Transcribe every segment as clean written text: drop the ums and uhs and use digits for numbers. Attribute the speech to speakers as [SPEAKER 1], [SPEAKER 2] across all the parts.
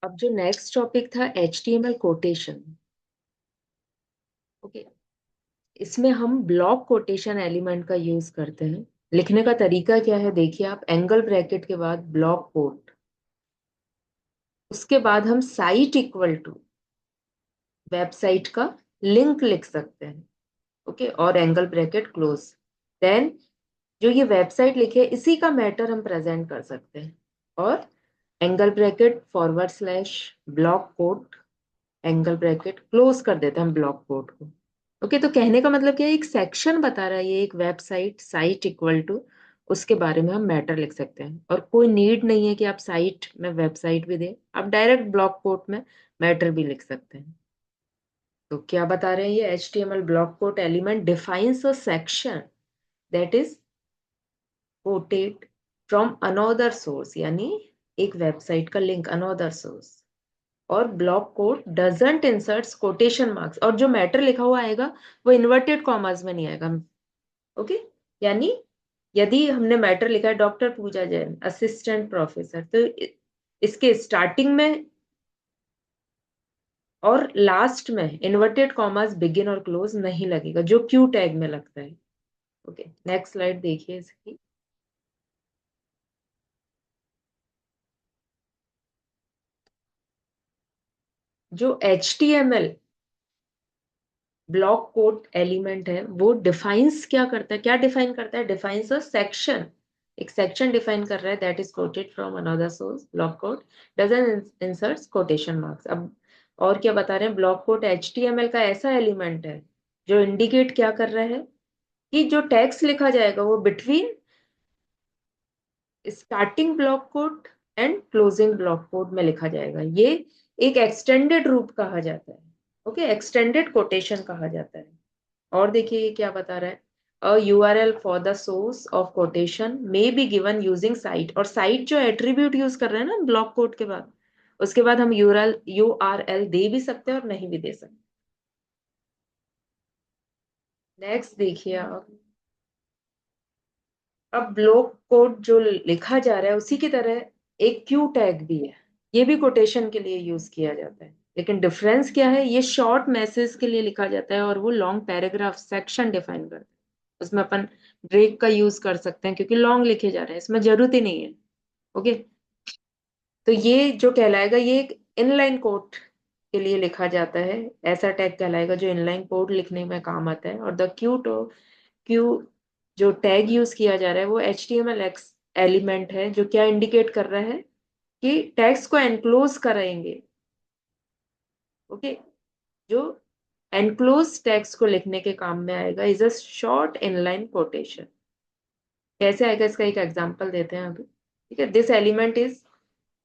[SPEAKER 1] अब जो next topic था HTML कोटेशन। ओके, इसमें हम ब्लॉक कोटेशन एलिमेंट का यूज करते हैं। लिखने का तरीका क्या है देखिए आप, एंगल ब्रैकेट के बाद ब्लॉक कोट, उसके बाद हम साइट इक्वल टू वेबसाइट का लिंक लिख सकते हैं। ओके, और एंगल ब्रैकेट क्लोज। देन जो ये वेबसाइट लिखे है इसी का मैटर हम प्रेजेंट कर सकते हैं। और angle bracket forward slash block quote, angle bracket close कर देते हैं हम ब्लॉक कोड को। ओके, तो कहने का मतलब क्या है, एक सेक्शन बता रहा है ये, एक वेबसाइट साइट इक्वल टू, उसके बारे में हम मैटर लिख सकते हैं। और कोई नीड नहीं है कि आप साइट में वेबसाइट भी दें, आप डायरेक्ट ब्लॉक कोड में मैटर भी लिख सकते हैं। तो क्या बता रहे हैं ये, HTML block code element defines a section that is coated from another source, यानी एक वेबसाइट का लिंक अनदर सोर्स। और block code doesn't inserts quotation marks, और जो मैटर लिखा हुआ आएगा वो इन्वर्टेड कॉमास में नहीं आएगा। ओके, यानी यदि हमने मैटर लिखा है डॉक्टर पूजा जैन असिस्टेंट प्रोफेसर, तो इसके स्टार्टिंग में और लास्ट में इन्वर्टेड कॉमास बिगिन और क्लोज नहीं लगेगा, जो क्यू टैग में लगता है। ओके, नेक्स्ट स्लाइड देखिए इसकी। जो HTML ब्लॉक कोड एलिमेंट है वो डिफाइंस क्या करता है, क्या डिफाइन करता है, डिफाइंस अ सेक्शन। एक सेक्शन डिफाइन कर रहा है that is coated from another source, block code doesn't inserts quotation marks. अब और क्या बता रहे हैं, ब्लॉक कोड HTML का ऐसा एलिमेंट है जो इंडिकेट क्या कर रहा है कि जो टेक्स्ट लिखा जाएगा वो between starting block code and closing block code में लिखा जाएगा। ये एक एक्सटेंडेड रूप कहा जाता है। ओके, एक्सटेंडेड कोटेशन कहा जाता है। और देखिए ये क्या बता रहा है, अ URL for the source of quotation may be given using site. और साइट जो एट्रीब्यूट यूज कर रहे हैं ना ब्लॉक कोड के बाद, उसके बाद हम URL दे भी सकते हैं और नहीं भी दे सकते। नेक्स्ट देखिए आप, अब ब्लॉक कोड जो लिखा जा रहा है उसी की तरह एक क्यू टैग भी है, ये भी कोटेशन के लिए यूज किया जाता है। लेकिन डिफरेंस क्या है, ये शॉर्ट मैसेज के लिए लिखा जाता है और वो लॉन्ग पैराग्राफ सेक्शन डिफाइन करता है। उसमें अपन ब्रेक का यूज कर सकते हैं क्योंकि लॉन्ग लिखे जा रहे हैं, इसमें जरूरत ही नहीं है। ओके, तो ये जो कहलाएगा ये एक इनलाइन कोड के लिए लिखा जाता है। ऐसा टैग कहलाएगा जो इनलाइन कोड लिखने में काम आता है। और द क्यू जो टैग यूज किया जा रहा है वो HTML एलिमेंट है जो क्या इंडिकेट कर रहा है कि टैग्स को एनक्लोज करेंगे। ओके, जो एनक्लोज टैग्स को लिखने के काम में आएगा is a short inline quotation. कैसे आएगा इसका एक एग्जांपल देते हैं अभी। ठीक है, this element is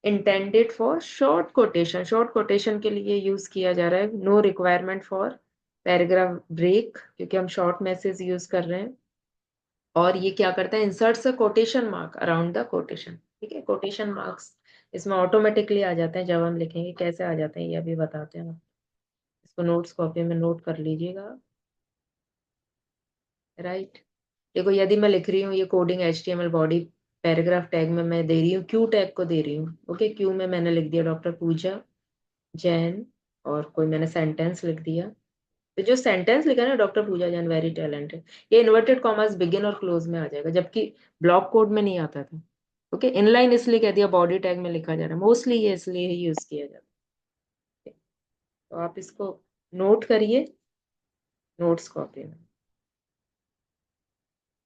[SPEAKER 1] intended for short quotation, short quotation के लिए यूज किया जा रहा है। No requirement for paragraph break क्योंकि हम शॉर्ट मैसेज यूज कर रहे हैं। और ये क्या करता है, inserts a quotation mark around the quotation. ठीक है, कोटेशन मार्क्स इसमें ऑटोमेटिकली आ जाते हैं जब हम लिखेंगे। कैसे आ जाते हैं ये अभी बताते हैं। इसको नोट्स कॉपी में नोट कर लीजिएगा। राइट, देखो यदि मैं लिख रही हूँ ये coding HTML body paragraph tag में मैं दे रही हूँ, क्यू टैग को दे रही हूँ। ओके, क्यू में मैंने लिख दिया डॉक्टर पूजा जैन और कोई मैंने सेंटेंस लिख दिया। तो जो सेंटेंस लिखा है ना, डॉक्टर पूजा जैन वेरी टैलेंटेड, ये इन्वर्टेड कॉमर्स बिगिन और क्लोज में आ जाएगा, जबकि ब्लॉक कोड में नहीं आता था। ओके, इनलाइन इसलिए कह दिया, बॉडी टैग में लिखा जा रहा है मोस्टली, ये इसलिए ही यूज किया जाता है। तो आप इसको नोट करिए नोट्स कॉपी में।